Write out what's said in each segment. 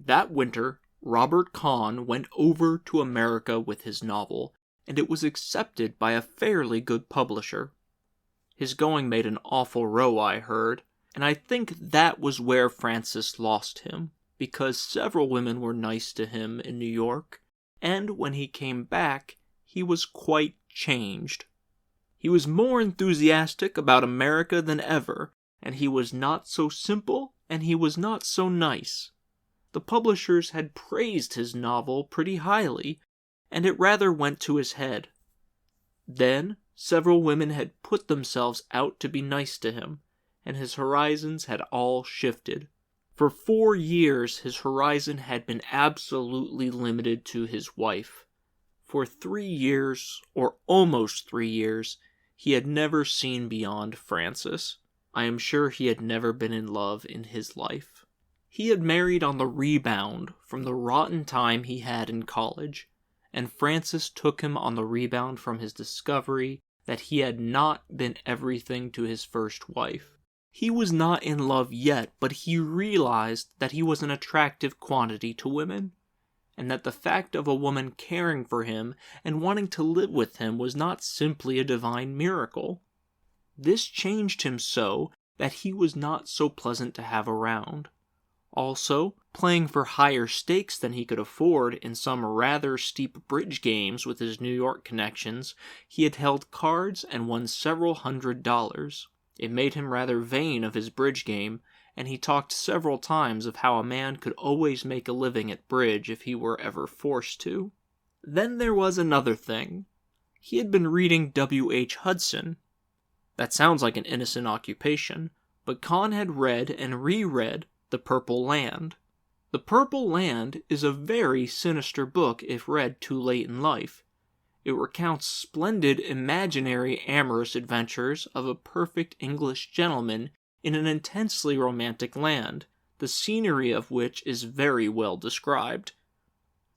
That winter, Robert Kahn went over to America with his novel, and it was accepted by a fairly good publisher. His going made an awful row, I heard, and I think that was where Frances lost him, because several women were nice to him in New York, and when he came back, he was quite changed. He was more enthusiastic about America than ever, and he was not so simple, and he was not so nice. The publishers had praised his novel pretty highly, and it rather went to his head. Then, several women had put themselves out to be nice to him, and his horizons had all shifted. For 4 years, his horizon had been absolutely limited to his wife. For 3 years, or almost 3 years, he had never seen beyond Frances. I am sure he had never been in love in his life. He had married on the rebound from the rotten time he had in college, and Frances took him on the rebound from his discovery that he had not been everything to his first wife. He was not in love yet, but he realized that he was an attractive quantity to women, and that the fact of a woman caring for him and wanting to live with him was not simply a divine miracle. This changed him so that he was not so pleasant to have around. Also, playing for higher stakes than he could afford in some rather steep bridge games with his New York connections, he had held cards and won several $100s. It made him rather vain of his bridge game, and he talked several times of how a man could always make a living at bridge if he were ever forced to. Then there was another thing. He had been reading W.H. Hudson. That sounds like an innocent occupation, but Kahn had read and reread The Purple Land. The Purple Land is a very sinister book if read too late in life. It recounts splendid imaginary amorous adventures of a perfect English gentleman in an intensely romantic land, the scenery of which is very well described.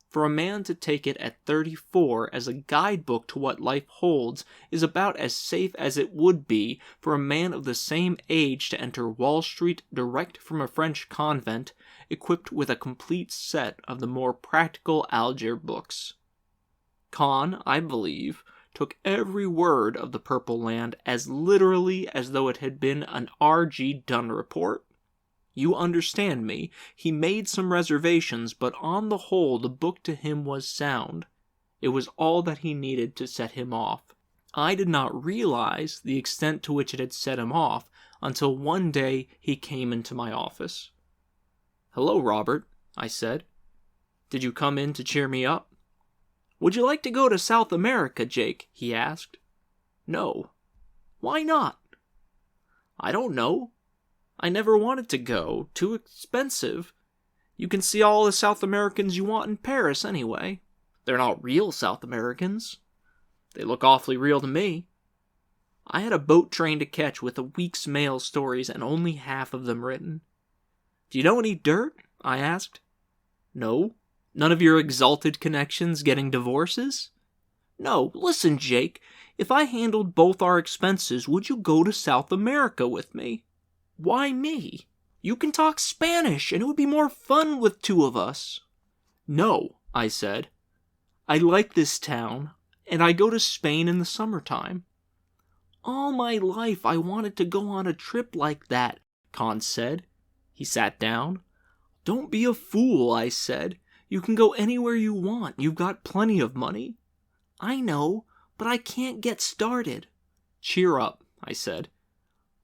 For a man to take it at 34 as a guidebook to what life holds is about as safe as it would be for a man of the same age to enter Wall Street direct from a French convent, equipped with a complete set of the more practical Alger books. Kahn, I believe, took every word of The Purple Land as literally as though it had been an R.G. Dunn report. You understand me, he made some reservations, but on the whole the book to him was sound. It was all that he needed to set him off. I did not realize the extent to which it had set him off until one day he came into my office. "Hello, Robert," I said. "Did you come in to cheer me up?" "Would you like to go to South America, Jake?" he asked. "No." "Why not?" "I don't know. I never wanted to go. Too expensive. You can see all the South Americans you want in Paris anyway. They're not real South Americans. They look awfully real to me. I had a boat train to catch with a week's mail stories and only half of them written." "Do you know any dirt?" I asked. "No. None of your exalted connections getting divorces?" "No. Listen, Jake. If I handled both our expenses, would you go to South America with me?" "Why me? You can talk Spanish, and it would be more fun with two of us." "No," I said. "I like this town, and I go to Spain in the summertime." "All my life I wanted to go on a trip like that," Kahn said. He sat down. "Don't be a fool," I said. "You can go anywhere you want. You've got plenty of money." "I know, but I can't get started." "Cheer up," I said.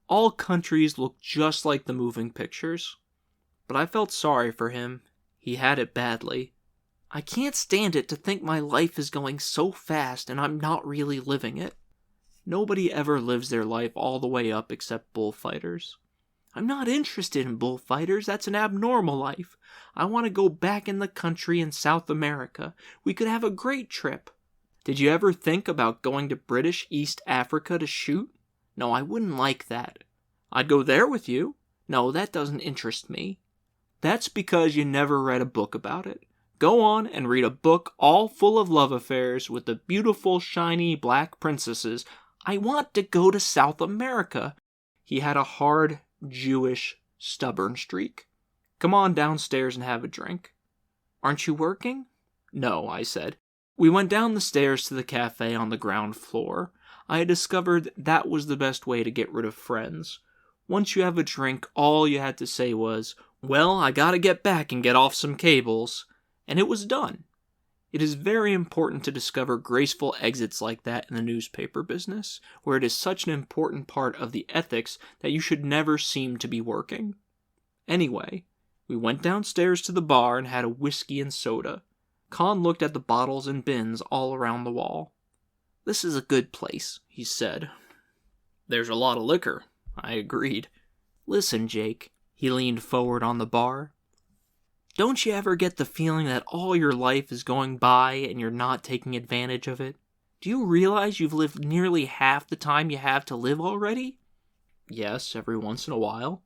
All countries look just like the moving pictures. But I felt sorry for him. He had it badly. "I can't stand it to think my life is going so fast and I'm not really living it." Nobody ever lives their life all the way up except bullfighters. "I'm not interested in bullfighters. That's an abnormal life. I want to go back in the country in South America. We could have a great trip." "Did you ever think about going to British East Africa to shoot?" "No, I wouldn't like that." "I'd go there with you." "No, that doesn't interest me." "That's because you never read a book about it. Go on and read a book all full of love affairs with the beautiful, shiny black princesses." "I want to go to South America." He had a hard, Jewish, stubborn streak. Come on downstairs and have a drink." "Aren't you working?" "No," I said. We went down the stairs to the cafe on the ground floor. I had discovered that was the best way to get rid of friends. Once you have a drink, all you had to say was, "Well, I gotta get back and get off some cables," and it was done. It is very important to discover graceful exits like that in the newspaper business, where it is such an important part of the ethics that you should never seem to be working. Anyway, we went downstairs to the bar and had a whiskey and soda. Con looked at the bottles and bins all around the wall. "This is a good place," he said. "There's a lot of liquor," I agreed. "Listen, Jake," he leaned forward on the bar. "Don't you ever get the feeling that all your life is going by and you're not taking advantage of it? Do you realize you've lived nearly half the time you have to live already?" "Yes, every once in a while."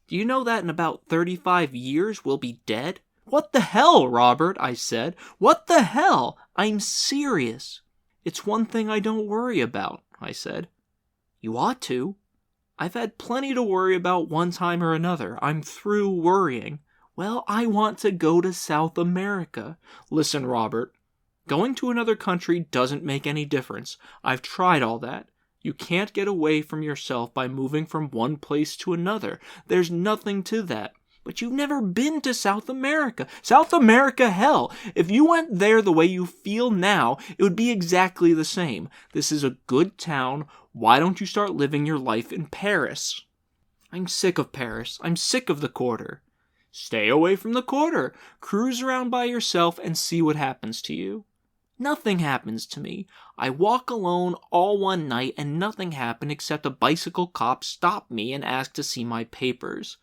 "Do you know that in about 35 years we'll be dead?" "What the hell, Robert?" I said. "What the hell? I'm serious." "It's one thing I don't worry about," I said. "You ought to." "I've had plenty to worry about one time or another. I'm through worrying." "Well, I want to go to South America." "Listen, Robert, going to another country doesn't make any difference. I've tried all that. You can't get away from yourself by moving from one place to another. There's nothing to that. But you've never been to South America. South America, hell! If you went there the way you feel now, it would be exactly the same. This is a good town. Why don't you start living your life in Paris?" "I'm sick of Paris. I'm sick of the Quarter." "Stay away from the Quarter. Cruise around by yourself and see what happens to you." "Nothing happens to me. I walk alone all one night and nothing happened except a bicycle cop stopped me and asked to see my papers."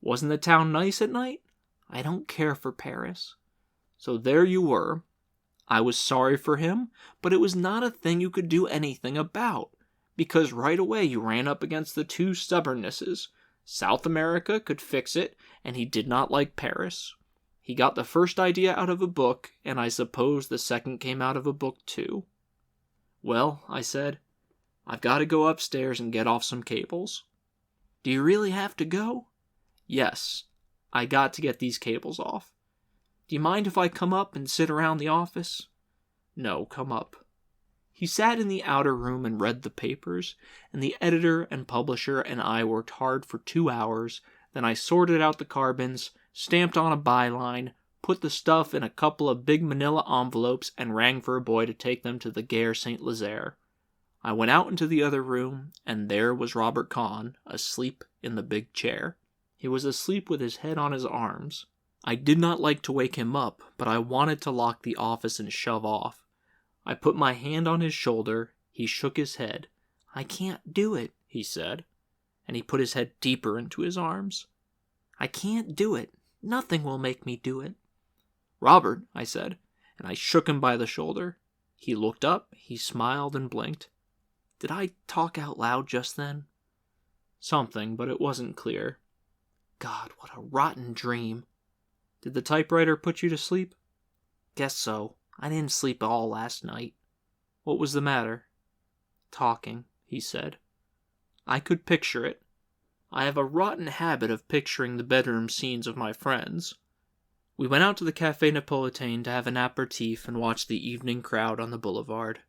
"Wasn't the town nice at night?" "I don't care for Paris." So there you were. I was sorry for him, but it was not a thing you could do anything about, because right away you ran up against the two stubbornnesses. South America could fix it, and he did not like Paris. He got the first idea out of a book, and I suppose the second came out of a book too. "Well," I said, "I've got to go upstairs and get off some cables." "Do you really have to go?" "Yes, I got to get these cables off. Do you mind if I come up and sit around the office?" "No, come up." He sat in the outer room and read the papers, and the editor and publisher and I worked hard for 2 hours. Then I sorted out the carbons, stamped on a byline, put the stuff in a couple of big manila envelopes, and rang for a boy to take them to the Gare St. Lazare. I went out into the other room, and there was Robert Kahn, asleep in the big chair. He was asleep with his head on his arms. I did not like to wake him up, but I wanted to lock the office and shove off. I put my hand on his shoulder. He shook his head. "I can't do it," he said, and he put his head deeper into his arms. "I can't do it. Nothing will make me do it." "Robert," I said, and I shook him by the shoulder. He looked up, he smiled and blinked. Did I talk out loud just then? Something, but it wasn't clear. God, what a rotten dream. "Did the typewriter put you to sleep?" "Guess so. I didn't sleep all last night." "What was the matter?" "Talking," he said. I could picture it. I have a rotten habit of picturing the bedroom scenes of my friends. We went out to the Café Napolitain to have an aperitif and watch the evening crowd on the boulevard.